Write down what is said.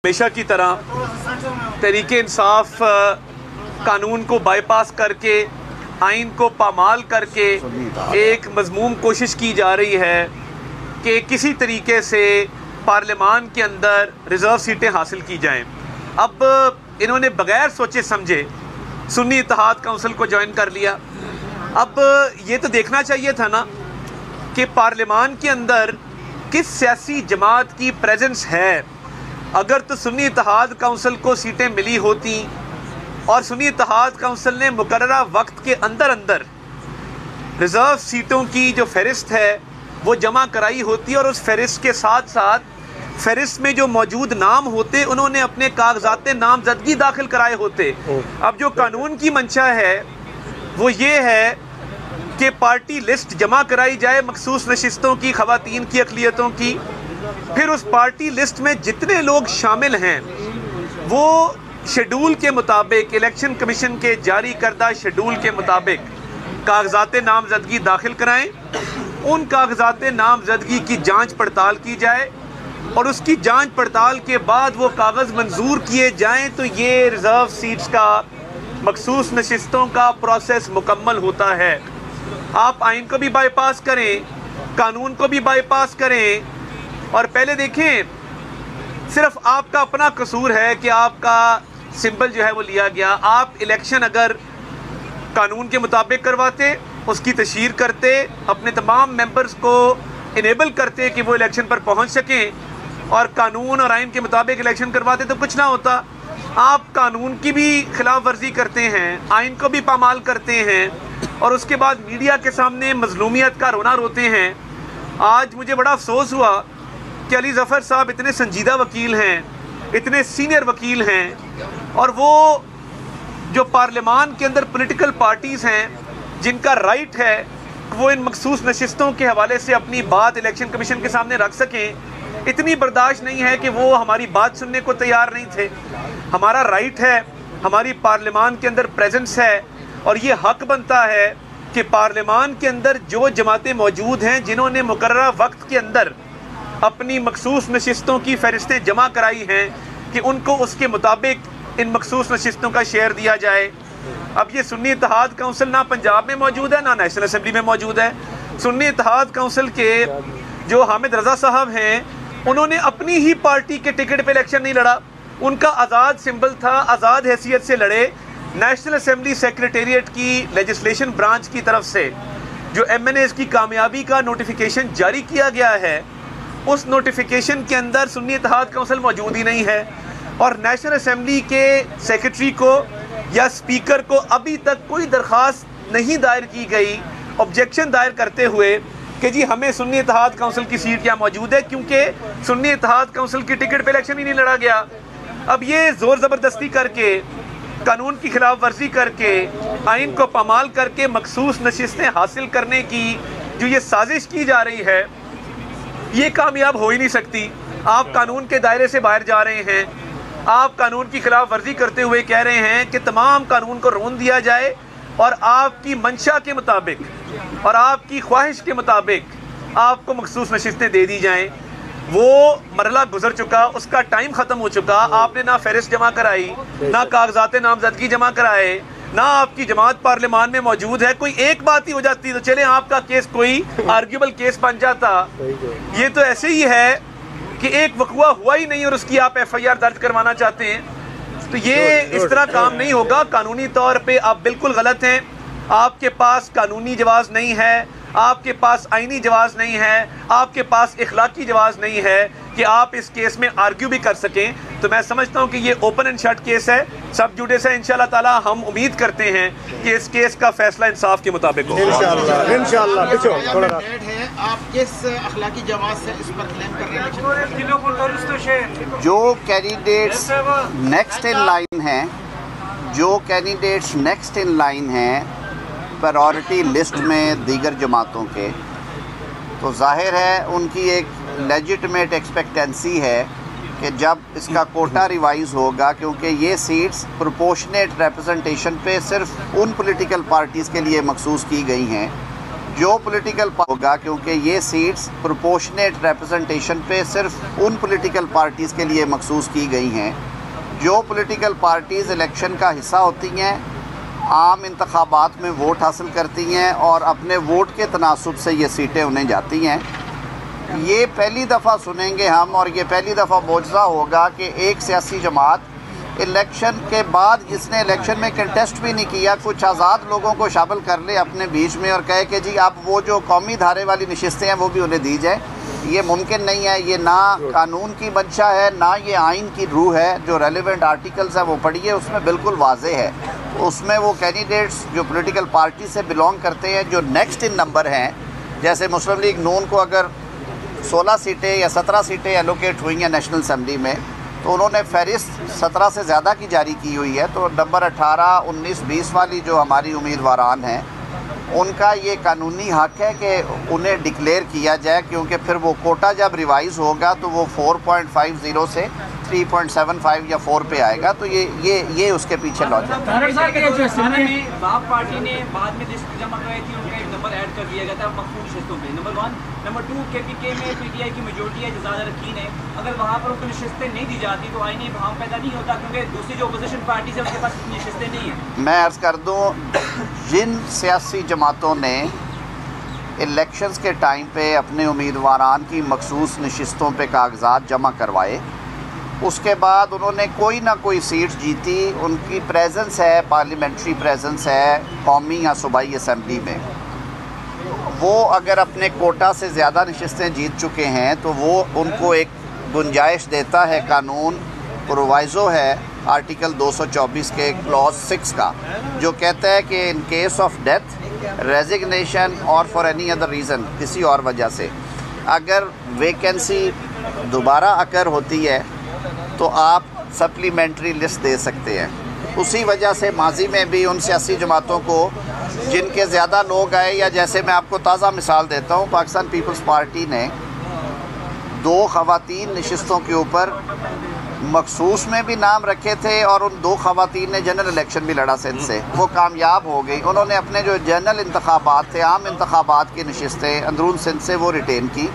हमेशा की तरह तहरीके इंसाफ कानून को बाईपास करके, आइन को पामाल करके एक मज़मूम कोशिश की जा रही है कि किसी तरीके से पार्लियामान के अंदर रिज़र्व सीटें हासिल की जाएं। अब इन्होंने बग़ैर सोचे समझे सुन्नी इत्तेहाद काउंसिल को ज्वाइन कर लिया। अब ये तो देखना चाहिए था ना कि पार्लियामान के अंदर किस सियासी जमात की प्रेजेंस है। अगर तो सुन्नी इत्तेहाद काउंसिल को सीटें मिली होती और सुन्नी इत्तेहाद काउंसिल ने मुकर्ररा वक्त के अंदर अंदर रिज़र्व सीटों की जो फहरिस्त है वो जमा कराई होती और उस फहरिस्त के साथ साथ फहरिस्त में जो मौजूद नाम होते उन्होंने अपने कागजात नामजदगी दाखिल कराए होते। अब जो कानून की मंशा है वो ये है कि पार्टी लिस्ट जमा कराई जाए मखसूस नशिस्तों की, ख़वातीन की अक़लियतों की, फिर उस पार्टी लिस्ट में जितने लोग शामिल हैं वो शेड्यूल के मुताबिक, इलेक्शन कमीशन के जारी करदा शेड्यूल के मुताबिक कागजात नामजदगी दाखिल कराएं। उन कागजात नामजदगी की जांच पड़ताल की जाए और उसकी जांच पड़ताल के बाद वो कागज़ मंजूर किए जाएं तो ये रिज़र्व सीट्स का, मखसूस नशिस्तों का प्रोसेस मुकम्मल होता है। आप आइन को भी बाईपास करें, कानून को भी बाईपास करें और पहले देखें सिर्फ आपका अपना कसूर है कि आपका सिंबल जो है वो लिया गया। आप इलेक्शन अगर कानून के मुताबिक करवाते, उसकी तशहीर करते, अपने तमाम मेंबर्स को इनेबल करते कि वो इलेक्शन पर पहुंच सकें और कानून और आइन के मुताबिक इलेक्शन करवाते तो कुछ ना होता। आप कानून की भी खिलाफ वर्जी करते हैं, आइन को भी पामाल करते हैं और उसके बाद मीडिया के सामने मजलूमियत का रोना रोते हैं। आज मुझे बड़ा अफसोस हुआ कि अली ज़फ़र साहब इतने संजीदा वकील हैं, इतने सीनियर वकील हैं और वो जो पार्लियामान के अंदर पॉलिटिकल पार्टीज़ हैं जिनका राइट है वो इन मखसूस नशिस्तों के हवाले से अपनी बात इलेक्शन कमीशन के सामने रख सकें, इतनी बर्दाश्त नहीं है कि वो हमारी बात सुनने को तैयार नहीं थे। हमारा राइट है, हमारी पार्लियामान के अंदर प्रेजेंस है और ये हक बनता है कि पार्लियामान के अंदर जो जमातें मौजूद हैं जिन्होंने मुकर्ररा वक्त के अंदर अपनी मखसूस नशिस्तों की फहरिस्तें जमा कराई हैं कि उनको उसके मुताबिक इन मखसूस नशिस्तों का शेयर दिया जाए। अब ये सुन्नी इत्तेहाद काउंसिल ना पंजाब में मौजूद है ना नेशनल असम्बली में मौजूद है। सुन्नी इत्तेहाद काउंसिल के जो हामिद रज़ा साहब हैं उन्होंने अपनी ही पार्टी के टिकट पे इलेक्शन नहीं लड़ा, उनका आज़ाद सिंबल था, आज़ाद हैसियत से लड़े। नेशनल असम्बली सेक्रेटेरिएट की लेजिस्लेशन ब्रांच की तरफ से जो MNAs की कामयाबी का नोटिफिकेशन जारी किया गया है उस नोटिफिकेशन के अंदर सुन्नी इत्तेहाद काउंसिल मौजूद ही नहीं है और नेशनल असम्बली के सेक्रेटरी को या स्पीकर को अभी तक कोई दरख्वास्त नहीं दायर की गई ऑब्जेक्शन दायर करते हुए कि जी हमें सुन्नी इत्तेहाद काउंसिल की सीट क्या मौजूद है, क्योंकि सुन्नी इत्तेहाद काउंसिल की टिकट पे इलेक्शन ही नहीं लड़ा गया। अब ये ज़ोर ज़बरदस्ती करके, कानून की खिलाफ वर्जी करके, आइन को पामाल करके मखसूस नशिस्तें हासिल करने की जो ये साजिश की जा रही है ये कामयाब हो ही नहीं सकती। आप कानून के दायरे से बाहर जा रहे हैं, आप कानून की खिलाफ वर्जी करते हुए कह रहे हैं कि तमाम कानून को रोन दिया जाए और आपकी मंशा के मुताबिक और आपकी ख्वाहिश के मुताबिक आपको मखसूस नशिस्तें दे दी जाएं। वो मरला गुजर चुका, उसका टाइम ख़त्म हो चुका। आपने ना फहरिस्त जमा कराई, ना कागजात नामजदगी जमा कराए, ना आपकी जमात पार्लियामान में मौजूद है। कोई एक बात ही हो जाती तो चले आपका केस कोई आर्ग्यूबल केस बन जाता। ये तो ऐसे ही है कि एक वक़ुआ हुआ ही नहीं और उसकी आप FIR दर्ज करवाना चाहते हैं, तो ये इस तरह काम नहीं होगा। कानूनी तौर पे आप बिल्कुल गलत हैं। आपके पास कानूनी जवाज़ नहीं है, आपके पास आइनी जवाज़ नहीं है, आपके पास इखलाकी जवाज़ नहीं है कि आप इस केस में आर्ग्यू भी कर सकें। तो मैं समझता हूँ कि ये ओपन एंड शट केस है, सब जुडिस है। इंशाल्लाह ताला हम उम्मीद करते हैं कि इस केस का फैसला इंसाफ के मुताबिक हो। इंशाल्लाह। आप किस अखलाकी जवाज़ से इस पर क्लेम कर रहे हैं? जो कैंडिडेट्स नेक्स्ट इन लाइन हैं, जो कैंडिडेट्स नेक्स्ट इन लाइन हैं प्रायोरिटी लिस्ट में दीगर जमातों के, तो जाहिर है उनकी एक लेजिटिमेट एक्सपेक्टेंसी है कि जब इसका कोटा रिवाइज़ होगा, क्योंकि ये सीट्स प्रोपोर्शनेट रिप्रेजेंटेशन पे सिर्फ उन पॉलिटिकल पार्टीज़ के लिए मखसूस की गई हैं जो पॉलिटिकल होगा, क्योंकि ये सीट्स प्रोपोर्शनेट रिप्रेजेंटेशन पे सिर्फ उन पॉलिटिकल पार्टीज़ के लिए मखसूस की गई हैं जो पॉलिटिकल पार्टीज़ इलेक्शन का हिस्सा होती हैं, आम इंतखाबात में वोट हासिल करती हैं और अपने वोट के तनासुब से ये सीटें उन्हें जाती हैं। ये पहली दफ़ा सुनेंगे हम, और ये पहली दफ़ा मौजज़ा होगा कि एक सियासी जमात इलेक्शन के बाद, जिसने इलेक्शन में कंटेस्ट भी नहीं किया, कुछ आज़ाद लोगों को शामिल कर ले अपने बीच में और कहे कि जी अब वो जो कौमी धारे वाली नशिस्तें हैं वो भी उन्हें दी जाए। ये मुमकिन नहीं है। ये ना कानून की मंशा है, ना ये आइन की रूह है। जो रेलिवेंट आर्टिकल्स हैं वो पढ़िए, उसमें बिल्कुल वाज़े है। उसमें वो कैंडिडेट्स जो पॉलिटिकल पार्टी से बिलोंग करते हैं, जो नेक्स्ट इन नंबर हैं, जैसे मुस्लिम लीग नून को अगर 16 सीटें या 17 सीटें एलोकेट हुई हैं नेशनल असम्बली में, तो उन्होंने फहरिस्त 17 से ज़्यादा की जारी की हुई है। तो नंबर 18, 19, 20 वाली जो हमारी उम्मीदवारान हैं, उनका ये कानूनी हक है कि उन्हें डिक्लेयर किया जाए, क्योंकि फिर वो कोटा जब रिवाइज़ होगा तो वो 4.50 से 3.75 या 4 पे आएगा। तो ये उसके पीछे लॉजिक है। बाप पार्टी ने बाद में लिस्ट जमा कराई थी, उनका एक नंबर ऐड कर दिया गया था मखसूस नशिस्तों पे, नंबर 1। नंबर 2, KPK में PTI की मेजोरिटी है जो ज़्यादा रकीन है, अगर वहाँ पर उनको नशिस्तें नहीं दी जाती तो आईनी भाव पैदा नहीं होता, क्योंकि दूसरी जो अपोजिशन पार्टी है उनके पास इतनी नशिस्तें नहीं हैं। मैं अर्ज़ कर दूँ, जिन सियासी जमातों ने इलेक्शंस के टाइम पे अपने उम्मीदवारान की मखसूस नशिस्तों पे कागजात जमा करवाए, उसके बाद उन्होंने कोई ना कोई सीट जीती, उनकी प्रेजेंस है, पार्लियामेंट्री प्रेजेंस है कौमी या सूबाई असम्बली में, वो अगर अपने कोटा से ज़्यादा नशिस्तें जीत चुके हैं तो वो उनको एक गुंजाइश देता है, कानून प्रोवाइज़ो है आर्टिकल 224 के क्लॉज 6 का, जो कहता है कि in case of death, resignation और फॉर एनी अदर रीज़न, किसी और वजह से अगर वैकेंसी दोबारा अकर होती है तो आप सप्लीमेंट्री लिस्ट दे सकते हैं। उसी वजह से माजी में भी उन सियासी जमातों को जिनके ज़्यादा लोग आए, या जैसे मैं आपको ताज़ा मिसाल देता हूँ, पाकिस्तान पीपल्स पार्टी ने 2 ख़वातीन नशिस्तों के ऊपर मखसूस में भी नाम रखे थे और उन 2 ख़वातीन ने जनरल इलेक्शन भी लड़ा सिंध से, वो कामयाब हो गई। उन्होंने अपने जो जनरल इंतखाबात थे, आम इंतखाबात की नशिस्तें अंदरून सिंध से वो रिटेन की।